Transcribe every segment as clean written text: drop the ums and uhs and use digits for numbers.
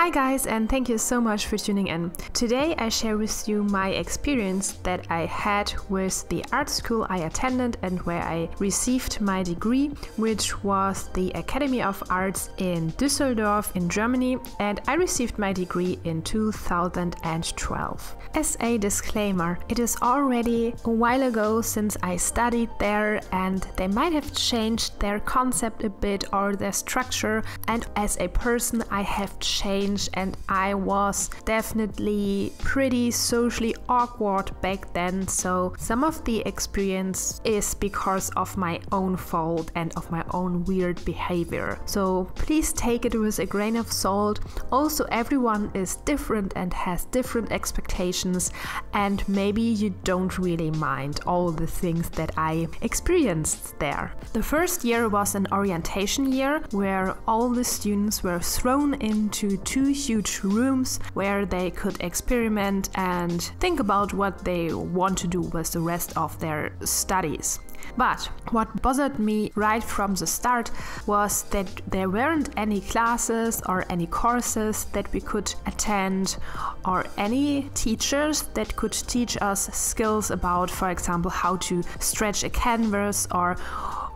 Hi guys, and thank you so much for tuning in. Today I share with you my experience that I had with the art school I attended and where I received my degree, which was the Academy of Arts in Düsseldorf in Germany, and I received my degree in 2012. As a disclaimer, it is already a while ago since I studied there, and they might have changed their concept a bit or their structure, and as a person I have changed, and I was definitely pretty socially awkward back then, so some of the experience is because of my own fault and of my own weird behavior. So please take it with a grain of salt. Also, everyone is different and has different expectations, and maybe you don't really mind all the things that I experienced there. The first year was an orientation year where all the students were thrown into two huge rooms where they could experiment and think about what they want to do with the rest of their studies. But what bothered me right from the start was that there weren't any classes or any courses that we could attend or any teachers that could teach us skills about, for example, how to stretch a canvas or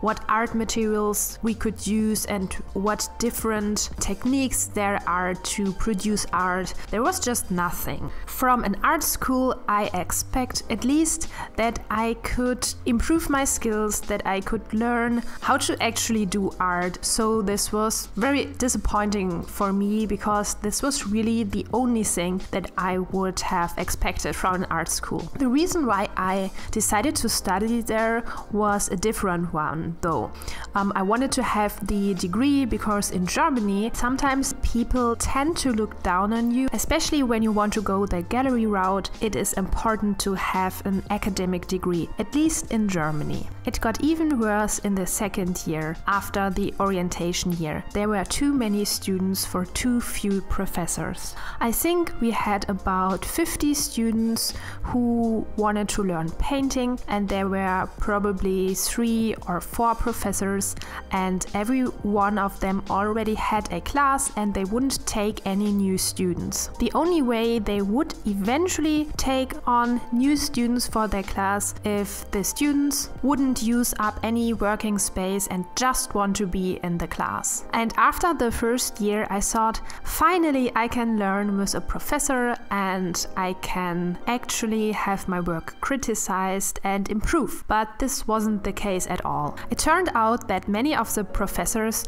what art materials we could use and what different techniques there are to produce art. There was just nothing. From an art school, I expect at least that I could improve my skills, that I could learn how to actually do art. So this was very disappointing for me because this was really the only thing that I would have expected from an art school. The reason why I decided to study there was a different one. Though I wanted to have the degree because in Germany sometimes people tend to look down on you, especially when you want to go the gallery route. It is important to have an academic degree, at least in Germany. It got even worse in the second year after the orientation year. There were too many students for too few professors. I think we had about 50 students who wanted to learn painting, and there were probably 3 or 4 professors, and every one of them already had a class and they wouldn't take any new students. The only way they would eventually take on new students for their class if the students wouldn't use up any working space and just want to be in the class. And after the first year I thought, finally I can learn with a professor and I can actually have my work criticized and improve. But this wasn't the case at all. It turned out that many of the professors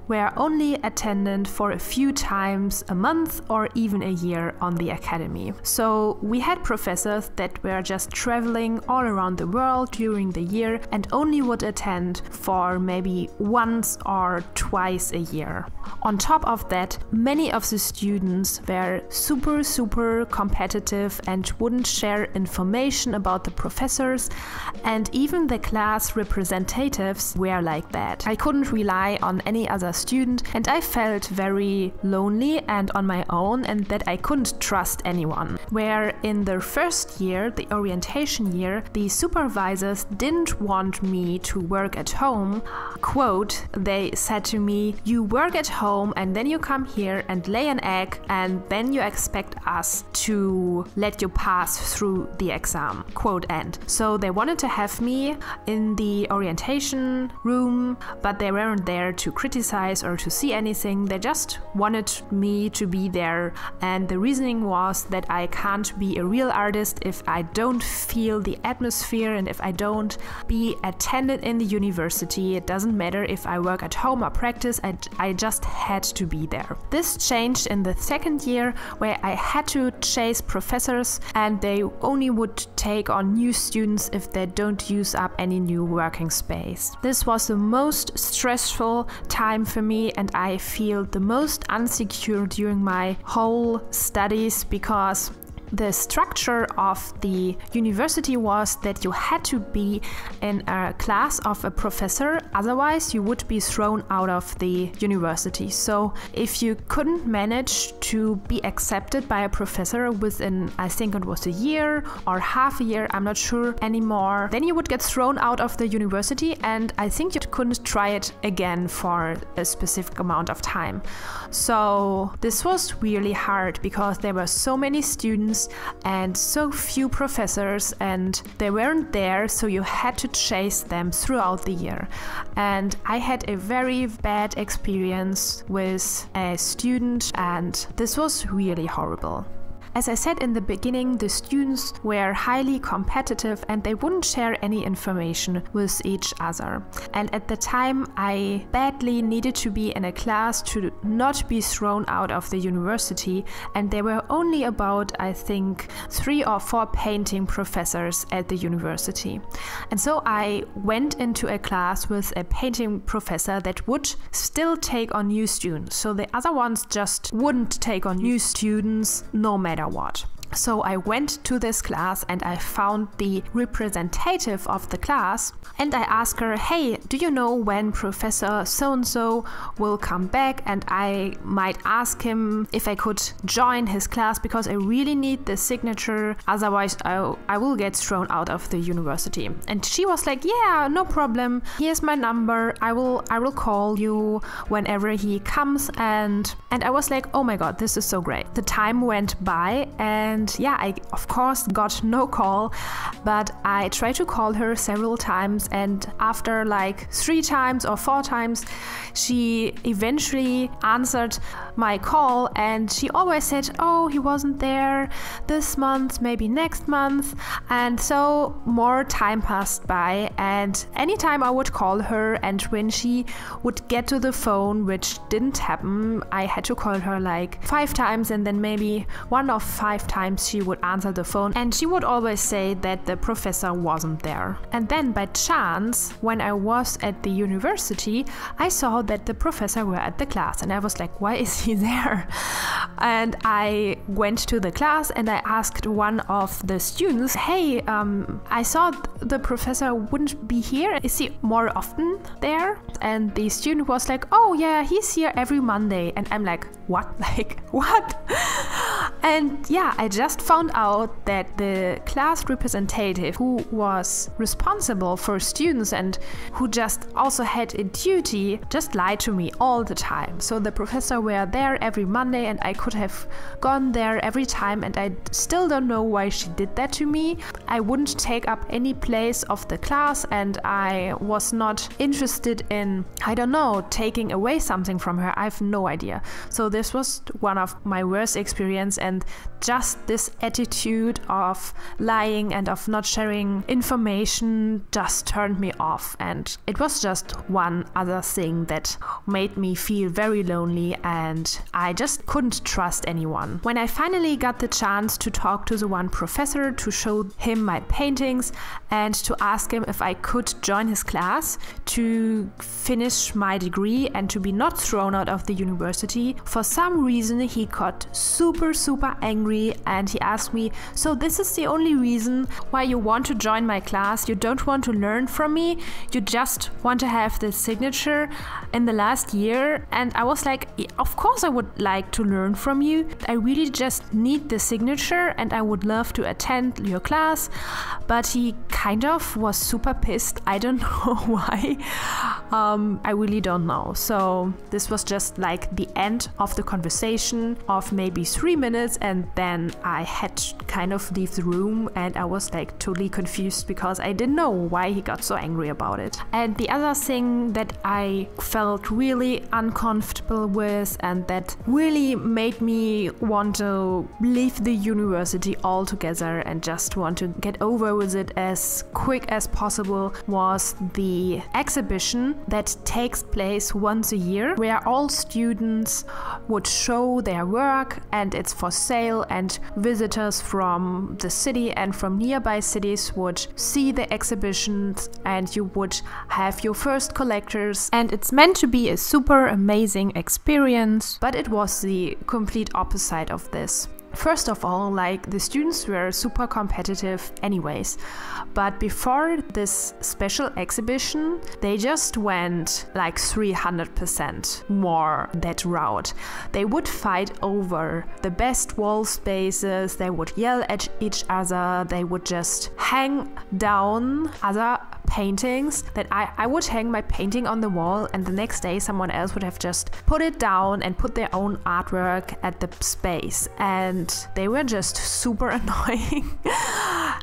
were only attendant for a few times a month or even a year on the academy. So we had professors that were just traveling all around the world during the year and only would attend for maybe once or twice a year. On top of that, many of the students were super competitive and wouldn't share information about the professors, and even the class representatives were like that. I couldn't rely on any other student, and I felt very lonely and on my own, and that I couldn't trust anyone. Where in the first year, the orientation year, the supervisors didn't want me to work at home. Quote, they said to me, "You work at home and then you come here and lay an egg and then you expect us to let you pass through the exam." Quote end. So they wanted to have me in the orientation room, but they weren't there to criticize or to see anything. They just wanted me to be there, and the reasoning was that I can't be a real artist if I don't feel the atmosphere and if I don't be attended in the university. It doesn't matter if I work at home or practice, I just had to be there. This changed in the second year where I had to chase professors and they only would take on new students if they don't use up any new working space. This was the most stressful time for me, and I feel the most insecure during my whole studies because the structure of the university was that you had to be in a class of a professor, otherwise you would be thrown out of the university. So if you couldn't manage to be accepted by a professor within, I think it was a year or half a year, I'm not sure anymore, then you would get thrown out of the university, and I think you couldn't try it again for a specific amount of time. So this was really hard because there were so many students and so few professors, and they weren't there, so you had to chase them throughout the year. And I had a very bad experience with a student, and this was really horrible. As I said in the beginning, the students were highly competitive and they wouldn't share any information with each other. And at the time, I badly needed to be in a class to not be thrown out of the university, and there were only about, I think, 3 or 4 painting professors at the university. And so I went into a class with a painting professor that would still take on new students. So the other ones just wouldn't take on new students no matter what. So I went to this class and I found the representative of the class, and I asked her, hey, do you know when Professor so-and-so will come back? And I might ask him if I could join his class because I really need the signature, otherwise I will get thrown out of the university. And she was like, yeah, no problem. Here's my number. I will call you whenever he comes. And I was like, oh my God, this is so great. The time went by, and yeah, I of course got no call, but I tried to call her several times, and after like 3 times or 4 times, she eventually answered my call, and she always said, oh, he wasn't there this month, maybe next month. And so more time passed by, and anytime I would call her, and when she would get to the phone, which didn't happen, I had to call her like 5 times, and then maybe 1 of 5 times she would answer the phone, and she would always say that the professor wasn't there. And then by chance, when I was at the university, I saw that the professor were at the class, and I was like, why is he there? And I went to the class and I asked one of the students, hey, I saw the professor wouldn't be here. Is he more often there? And the student was like, oh yeah, he's here every Monday. And I'm like, what? Like, what? And yeah, I just found out that the class representative who was responsible for students and who just also had a duty just lied to me all the time. So the professor were there every Monday and I could have gone there every time, and I still don't know why she did that to me. I wouldn't take up any place of the class, and I was not interested in, I don't know, taking away something from her. I have no idea. So this was one of my worst experience, and just this attitude of lying and of not sharing information just turned me off. And it was just one other thing that made me feel very lonely, and I just couldn't trust anyone. When I finally got the chance to talk to the one professor, to show him my paintings and to ask him if I could join his class to finish my degree and to be not thrown out of the university, for some reason he got super angry, and he asked me, so this is the only reason why you want to join my class? You don't want to learn from me? You just want to have the signature in the last year? And I was like, of course I would like to learn from you. I really just need the signature and I would love to attend your class. But he kind of was super pissed. I don't know why. I really don't know. So this was just like the end of the conversation of maybe 3 minutes, and then I had to kind of leave the room, and I was like totally confused because I didn't know why he got so angry about it. And the other thing that I felt really uncomfortable with, and that really made me want to leave the university altogether and just want to get over with it as quick as possible, was the exhibition that takes place once a year, where all students would show their work, and it's for sale, and visitors from the city and from nearby cities would see the exhibitions, and you would have your first collectors, and it's meant to be a super amazing experience, but it was the complete opposite of this. First of all, like, the students were super competitive anyways, but before this special exhibition, they just went like 300% more that route. They would fight over the best wall spaces, they would yell at each other, they would just hang down other paintings. That I would hang my painting on the wall, and the next day someone else would have just put it down and put their own artwork at the space, and they were just super annoying.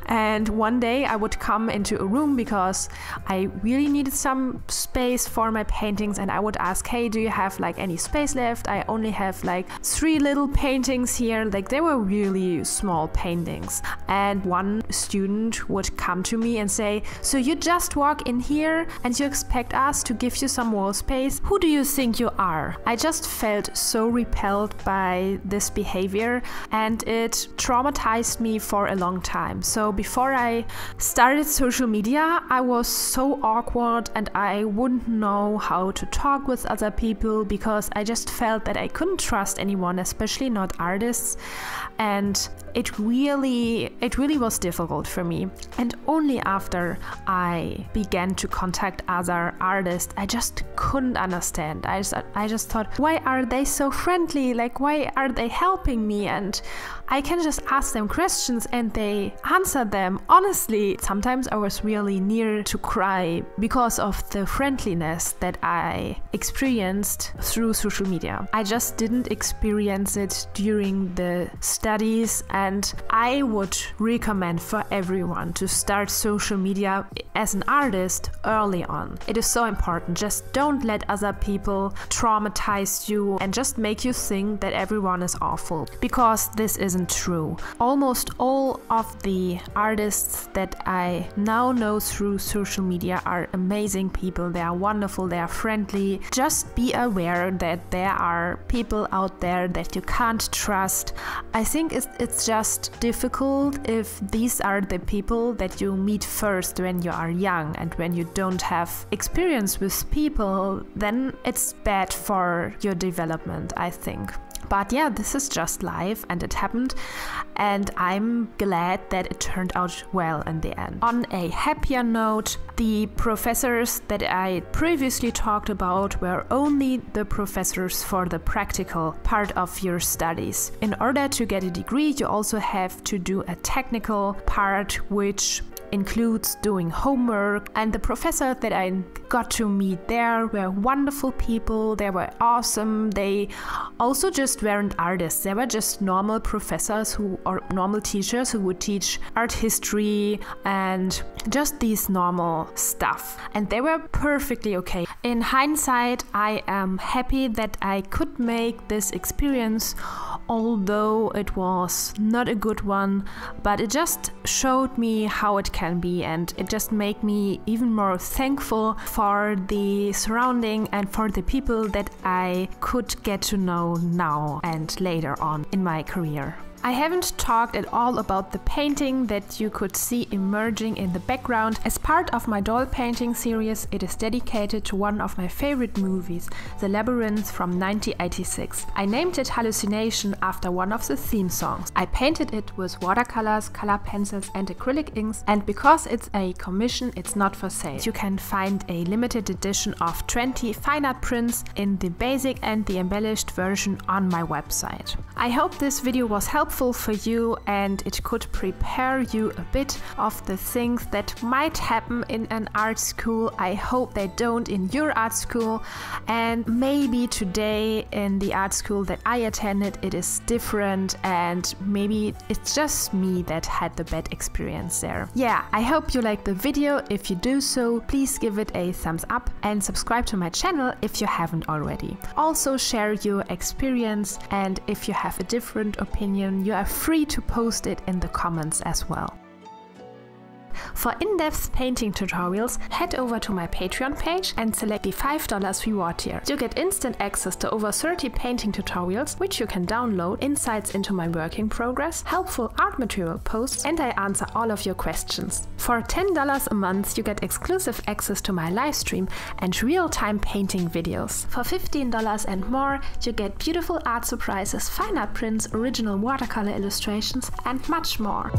And one day I would come into a room because I really needed some space for my paintings, and I would ask, hey, do you have like any space left? I only have like 3 little paintings here. Like, they were really small paintings. And one student would come to me and say, so you just walk in here and you expect us to give you some wall space? Who do you think you are? I just felt so repelled by this behavior, and it traumatized me for a long time. So before I started social media, I was so awkward and I wouldn't know how to talk with other people because I just felt that I couldn't trust anyone, especially not artists. And it really was difficult for me. And only after I began to contact other artists, I just couldn't understand. I just thought, why are they so friendly? Like, why are they helping me? And I can just ask them questions and they answer them. Honestly, sometimes I was really near to cry because of the friendliness that I experienced through social media. I just didn't experience it during the studies, and I would recommend for everyone to start social media as an artist early on. It is so important. Just don't let other people traumatize you and just make you think that everyone is awful, because this isn't true. Almost all of the artists that I now know through social media are amazing people. They are wonderful, they are friendly. Just be aware that there are people out there that you can't trust. I think it's just difficult if these are the people that you meet first when you are young, and when you don't have experience with people, then it's bad for your development, I think. But yeah, this is just life and it happened, and I'm glad that it turned out well in the end. On a happier note, the professors that I previously talked about were only the professors for the practical part of your studies. In order to get a degree, you also have to do a technical part, which includes doing homework, and the professors that I got to meet there were wonderful people. They were awesome. They also just weren't artists. They were just normal professors or normal teachers who would teach art history and just these normal stuff, and they were perfectly okay. In hindsight, I am happy that I could make this experience, although it was not a good one, but it just showed me how it can be, and it just made me even more thankful for the surrounding and for the people that I could get to know now and later on in my career. I haven't talked at all about the painting that you could see emerging in the background. As part of my doll painting series, it is dedicated to one of my favorite movies, The Labyrinth from 1986. I named it Hallucination after one of the theme songs. I painted it with watercolors, color pencils and acrylic inks, and because it's a commission, it's not for sale. You can find a limited edition of 20 fine art prints in the basic and the embellished version on my website. I hope this video was helpful for you and it could prepare you a bit of the things that might happen in an art school. I hope they don't in your art school, and maybe today in the art school that I attended it is different, and maybe it's just me that had the bad experience there. Yeah, I hope you liked the video. If you do so, please give it a thumbs up and subscribe to my channel if you haven't already. Also share your experience, and if you have a different opinion, you are free to post it in the comments as well. For in-depth painting tutorials, head over to my Patreon page and select the $5 reward tier. You get instant access to over 30 painting tutorials, which you can download, insights into my work in progress, helpful art material posts, and I answer all of your questions. For $10 a month, you get exclusive access to my live stream and real-time painting videos. For $15 and more, you get beautiful art surprises, fine art prints, original watercolor illustrations, and much more.